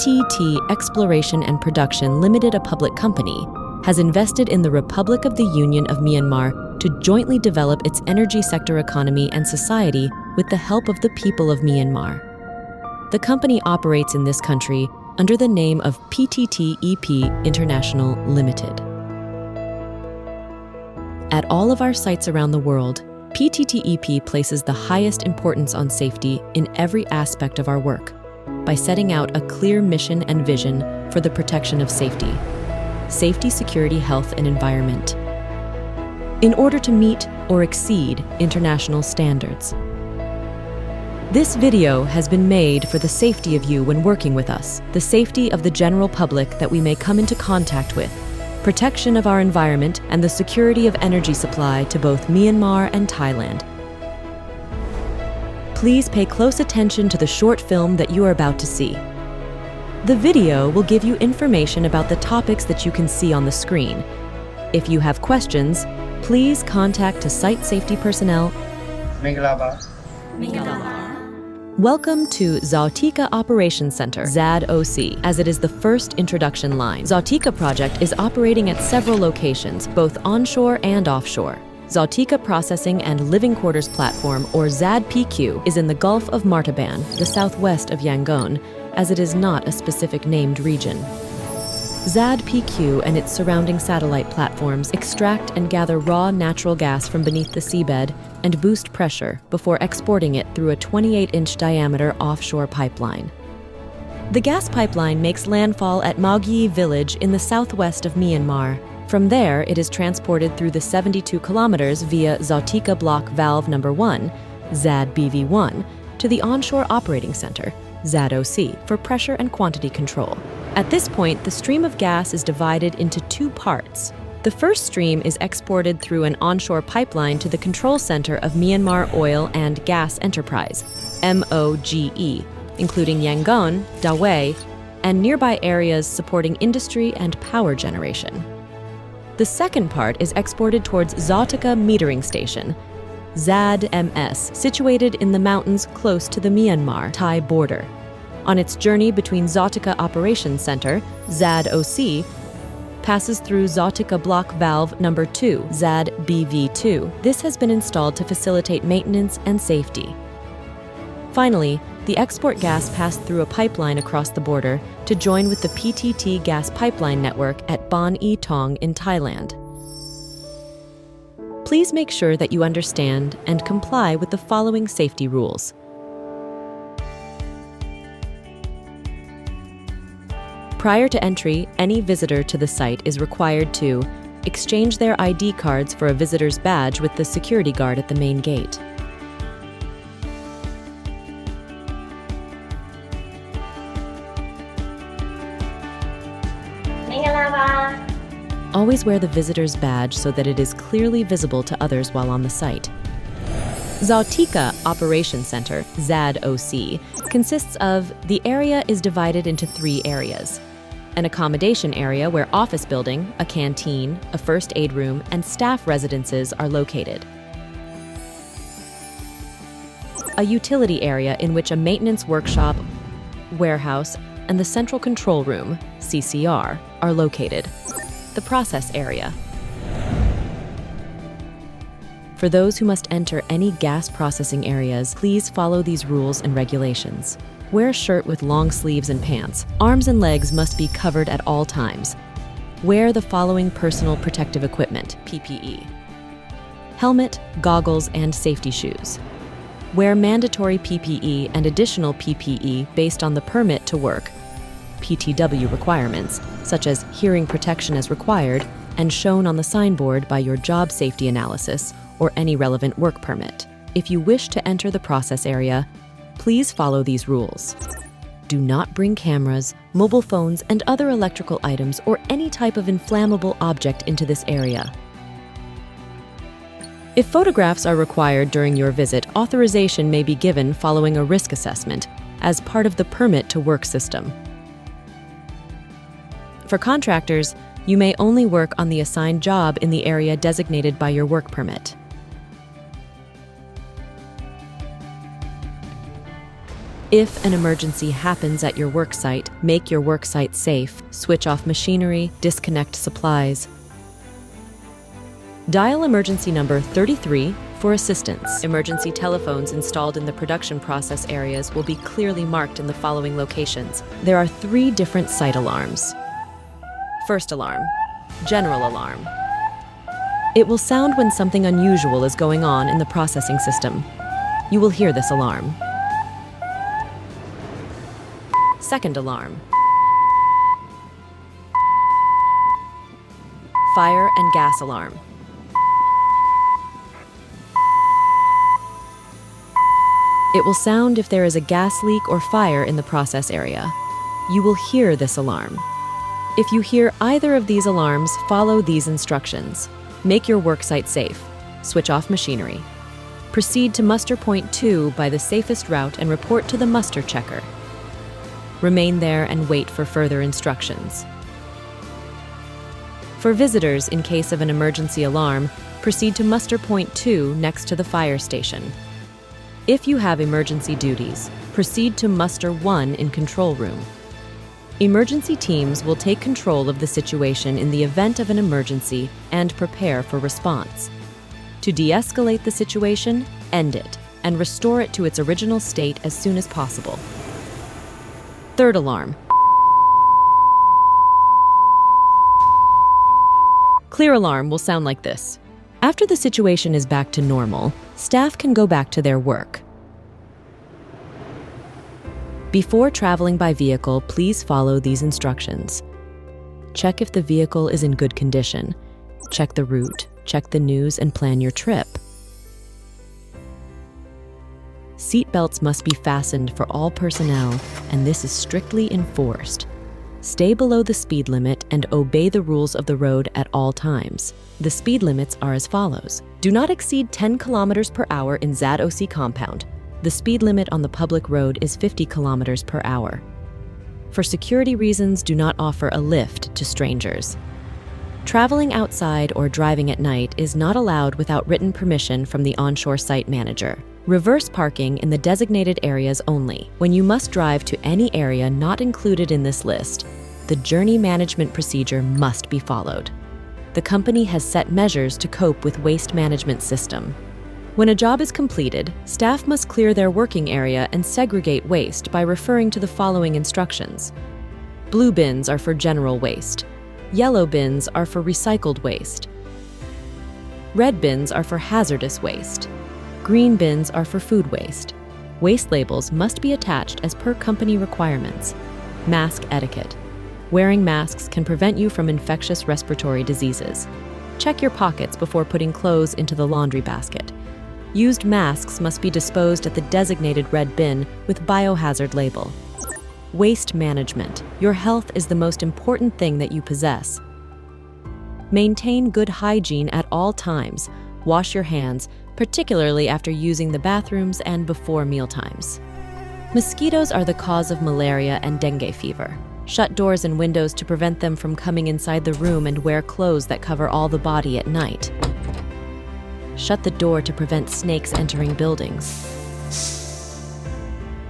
PTT Exploration and Production Limited, a public company, has invested in the Republic of the Union of Myanmar to jointly develop its energy sector economy and society with the help of the people of Myanmar. The company operates in this country under the name of PTT EP International Limited. At all of our sites around the world, PTT EP places the highest importance on safety in every aspect of our work by setting out a clear mission and vision for the protection of safety, security, health, and environment, in order to meet or exceed international standards. This video has been made for the safety of you when working with us, the safety of the general public that we may come into contact with, protection of our environment, and the security of energy supply to both Myanmar and Thailand. Please pay close attention to the short film that you are about to see. The video will give you information about the topics that you can see on the screen. If you have questions, please contact a site safety personnel. Welcome to Zawtika Operations Center, ZAD-OC, as it is the first introduction line. Zawtika project is operating at several locations, both onshore and offshore. Zawtika Processing and Living Quarters Platform, or ZAD-PQ, is in the Gulf of Martaban, the southwest of Yangon, as it is not a specific named region. ZAD-PQ and its surrounding satellite platforms extract and gather raw natural gas from beneath the seabed and boost pressure before exporting it through a 28-inch diameter offshore pipeline. The gas pipeline makes landfall at Maugyi village in the southwest of Myanmar. From there, it is transported through the 72 kilometers via Zawtika Block Valve Number 1, ZAD-BV1, to the Onshore Operating Center, ZAD-OC, for pressure and quantity control. At this point, the stream of gas is divided into two parts. The first stream is exported through an onshore pipeline to the control center of Myanmar Oil and Gas Enterprise, MOGE, including Yangon, Dawei, and nearby areas supporting industry and power generation. The second part is exported towards Zawtika Metering Station, ZAD-MS, situated in the mountains close to the Myanmar-Thai border. On its journey between Zawtika Operations Center, ZAD-OC, passes through Zawtika Block Valve Number 2, ZAD-BV2. This has been installed to facilitate maintenance and safety. Finally, the export gas passed through a pipeline across the border to join with the PTT gas pipeline network at Bon E Tong in Thailand. Please make sure that you understand and comply with the following safety rules. Prior to entry, any visitor to the site is required to exchange their ID cards for a visitor's badge with the security guard at the main gate. Always wear the visitor's badge so that it is clearly visible to others while on the site. Zawtika Operations Center, ZAD-OC, consists of the area is divided into three areas. An accommodation area where office building, a canteen, a first aid room, and staff residences are located. A utility area in which a maintenance workshop, warehouse, and the central control room, CCR, are located. The process area. For those who must enter any gas processing areas, please follow these rules and regulations. Wear a shirt with long sleeves and pants. Arms and legs must be covered at all times. Wear the following personal protective equipment, PPE. Helmet, goggles, and safety shoes. Wear mandatory PPE and additional PPE based on the permit to work, PTW requirements, such as hearing protection as required and shown on the signboard by your job safety analysis or any relevant work permit. If you wish to enter the process area, please follow these rules. Do not bring cameras, mobile phones, and other electrical items or any type of inflammable object into this area. If photographs are required during your visit, authorization may be given following a risk assessment as part of the permit to work system. For contractors, you may only work on the assigned job in the area designated by your work permit. If an emergency happens at your worksite, make your worksite safe, switch off machinery, disconnect supplies. Dial emergency number 33 for assistance. Emergency telephones installed in the production process areas will be clearly marked in the following locations. There are 3 different site alarms. First alarm, general alarm. It will sound when something unusual is going on in the processing system. You will hear this alarm. Second alarm. Fire and gas alarm. It will sound if there is a gas leak or fire in the process area. You will hear this alarm. If you hear either of these alarms, follow these instructions. Make your worksite safe. Switch off machinery. Proceed to muster point 2 by the safest route and report to the muster checker. Remain there and wait for further instructions. For visitors, in case of an emergency alarm, proceed to muster point 2 next to the fire station. If you have emergency duties, proceed to muster 1 in control room. Emergency teams will take control of the situation in the event of an emergency and prepare for response. To de-escalate the situation, end it, and restore it to its original state as soon as possible. Third alarm. Clear alarm will sound like this. After the situation is back to normal, staff can go back to their work. Before traveling by vehicle, please follow these instructions. Check if the vehicle is in good condition. Check the route, check the news, and plan your trip. Seat belts must be fastened for all personnel, and this is strictly enforced. Stay below the speed limit and obey the rules of the road at all times. The speed limits are as follows. Do not exceed 10 kilometers per hour in ZAD-OC compound. The speed limit on the public road is 50 kilometers per hour. For security reasons, do not offer a lift to strangers. Traveling outside or driving at night is not allowed without written permission from the onshore site manager. Reverse parking in the designated areas only. When you must drive to any area not included in this list, the journey management procedure must be followed. The company has set measures to cope with waste management system. When a job is completed, staff must clear their working area and segregate waste by referring to the following instructions. Blue bins are for general waste. Yellow bins are for recycled waste. Red bins are for hazardous waste. Green bins are for food waste. Waste labels must be attached as per company requirements. Mask etiquette. Wearing masks can prevent you from infectious respiratory diseases. Check your pockets before putting clothes into the laundry basket. Used masks must be disposed at the designated red bin with biohazard label. Waste management. Your health is the most important thing that you possess. Maintain good hygiene at all times. Wash your hands, particularly after using the bathrooms and before mealtimes. Mosquitoes are the cause of malaria and dengue fever. Shut doors and windows to prevent them from coming inside the room and wear clothes that cover all the body at night. Shut the door to prevent snakes entering buildings.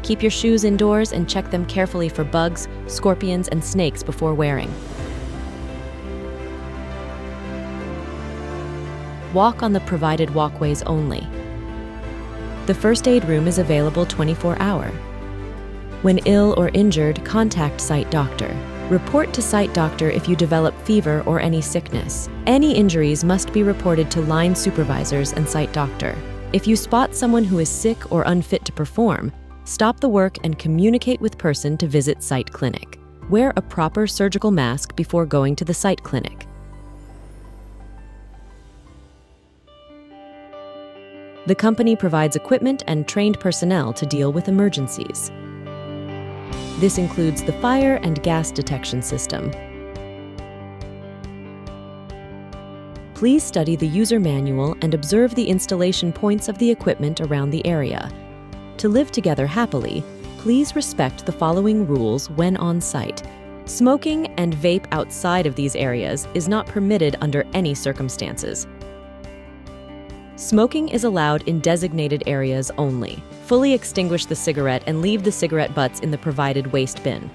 Keep your shoes indoors and check them carefully for bugs, scorpions, and snakes before wearing. Walk on the provided walkways only. The first aid room is available 24-hour. When ill or injured, contact site doctor. Report to site doctor if you develop fever or any sickness. Any injuries must be reported to line supervisors and site doctor. If you spot someone who is sick or unfit to perform, stop the work and communicate with person to visit site clinic. Wear a proper surgical mask before going to the site clinic. The company provides equipment and trained personnel to deal with emergencies. This includes the fire and gas detection system. Please study the user manual and observe the installation points of the equipment around the area. To live together happily, please respect the following rules when on site. Smoking and vape outside of these areas is not permitted under any circumstances. Smoking is allowed in designated areas only. Fully extinguish the cigarette and leave the cigarette butts in the provided waste bin.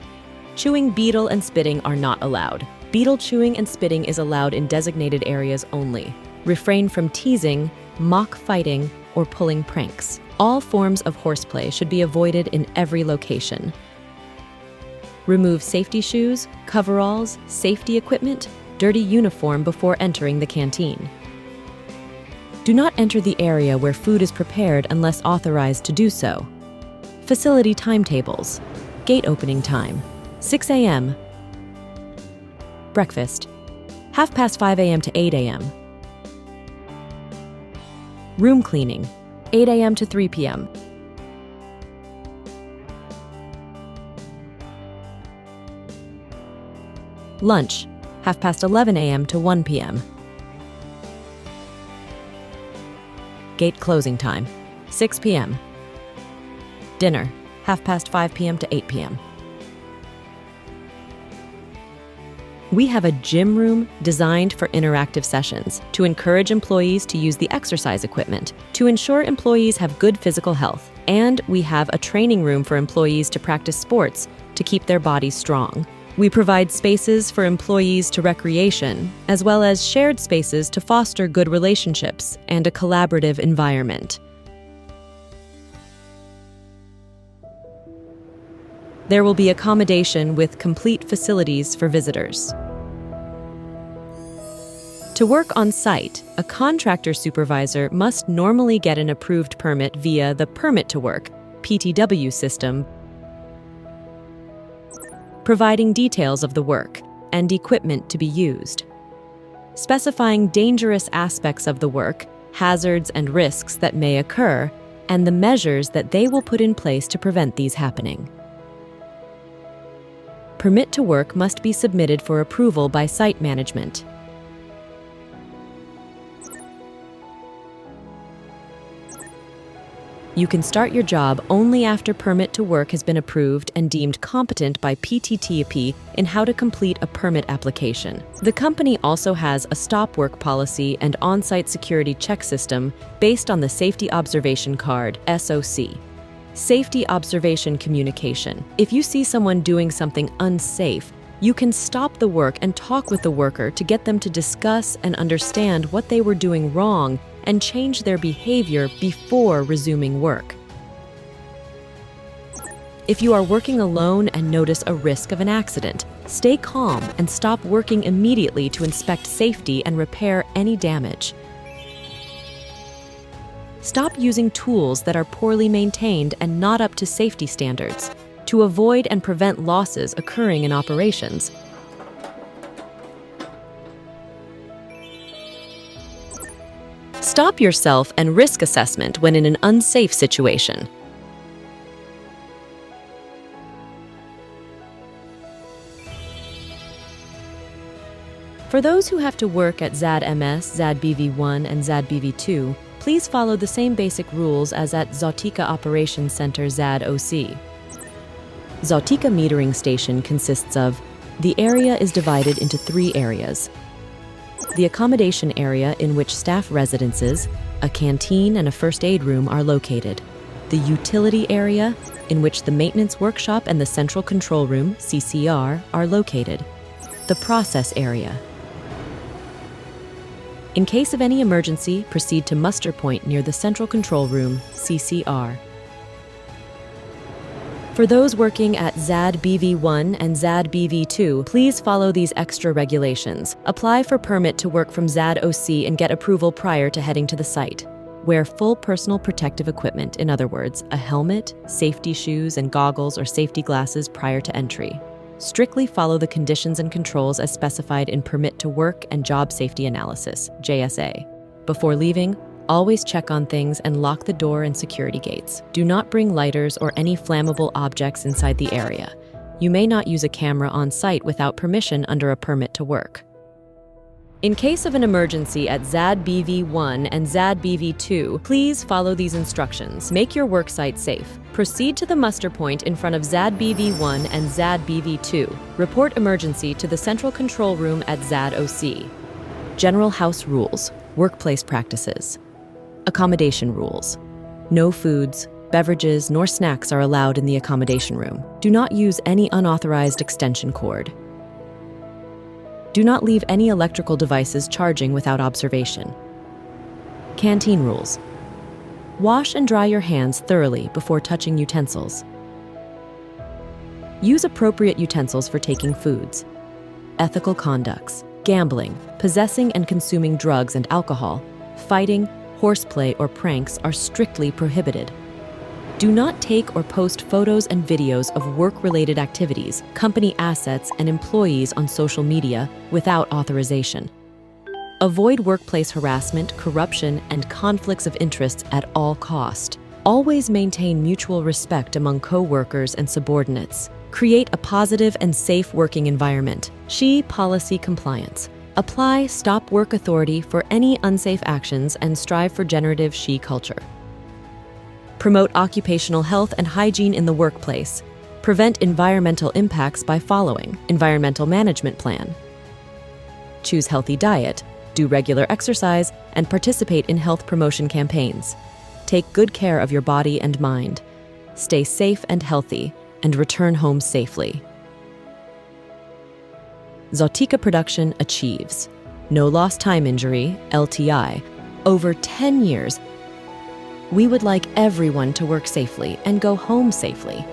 Chewing betel and spitting are not allowed. Betel chewing and spitting is allowed in designated areas only. Refrain from teasing, mock fighting, or pulling pranks. All forms of horseplay should be avoided in every location. Remove safety shoes, coveralls, safety equipment, dirty uniform before entering the canteen. Do not enter the area where food is prepared unless authorized to do so. Facility timetables. Gate opening time, 6 a.m. Breakfast, 5:30 a.m. to 8 a.m. Room cleaning, 8 a.m. to 3 p.m. Lunch, 11:30 a.m. to 1 p.m. Gate closing time, 6 p.m. Dinner, 5:30 p.m. to 8 p.m. We have a gym room designed for interactive sessions to encourage employees to use the exercise equipment, to ensure employees have good physical health, and we have a training room for employees to practice sports to keep their bodies strong. We provide spaces for employees to recreation, as well as shared spaces to foster good relationships and a collaborative environment. There will be accommodation with complete facilities for visitors. To work on site, a contractor supervisor must normally get an approved permit via the Permit to Work (PTW) system, providing details of the work and equipment to be used, specifying dangerous aspects of the work, hazards and risks that may occur, and the measures that they will put in place to prevent these happening. Permit to work must be submitted for approval by site management. You can start your job only after permit to work has been approved and deemed competent by PTTEP in how to complete a permit application. The company also has a stop work policy and on-site security check system based on the Safety Observation Card, SOC. Safety Observation Communication. If you see someone doing something unsafe, you can stop the work and talk with the worker to get them to discuss and understand what they were doing wrong and change their behavior before resuming work. If you are working alone and notice a risk of an accident, stay calm and stop working immediately to inspect safety and repair any damage. Stop using tools that are poorly maintained and not up to safety standards to avoid and prevent losses occurring in operations. Stop yourself and risk assessment when in an unsafe situation. For those who have to work at ZAD-MS, ZAD-BV1, and ZAD-BV2, please follow the same basic rules as at Zawtika Operations Center ZAD-OC. Zawtika Metering Station consists of: the area is divided into 3 areas. The accommodation area, in which staff residences, a canteen, and a first aid room are located. The utility area, in which the maintenance workshop and the central control room, CCR, are located. The process area. In case of any emergency, proceed to muster point near the central control room, CCR. For those working at ZAD-BV1 and ZAD-BV2, please follow these extra regulations. Apply for permit to work from ZAD-OC and get approval prior to heading to the site. Wear full personal protective equipment, in other words, a helmet, safety shoes, and goggles or safety glasses prior to entry. Strictly follow the conditions and controls as specified in Permit to Work and Job Safety Analysis, JSA. Before leaving, always check on things and lock the door and security gates. Do not bring lighters or any flammable objects inside the area. You may not use a camera on site without permission under a permit to work. In case of an emergency at ZAD-BV1 and ZAD-BV2, please follow these instructions. Make your worksite safe. Proceed to the muster point in front of ZAD-BV1 and ZAD-BV2. Report emergency to the central control room at ZAD-OC. General House Rules, Workplace Practices. Accommodation rules. No foods, beverages, nor snacks are allowed in the accommodation room. Do not use any unauthorized extension cord. Do not leave any electrical devices charging without observation. Canteen rules. Wash and dry your hands thoroughly before touching utensils. Use appropriate utensils for taking foods. Ethical conducts. Gambling, possessing and consuming drugs and alcohol, fighting, horseplay, or pranks are strictly prohibited. Do not take or post photos and videos of work-related activities, company assets, and employees on social media without authorization. Avoid workplace harassment, corruption, and conflicts of interest at all cost. Always maintain mutual respect among co-workers and subordinates. Create a positive and safe working environment. SSHE policy compliance. Apply stop work authority for any unsafe actions and strive for generative SSHE culture. Promote occupational health and hygiene in the workplace. Prevent environmental impacts by following environmental management plan. Choose healthy diet, do regular exercise, and participate in health promotion campaigns. Take good care of your body and mind. Stay safe and healthy, and return home safely. Zawtika production achieves no lost time injury, LTI, over 10 years. We would like everyone to work safely and go home safely.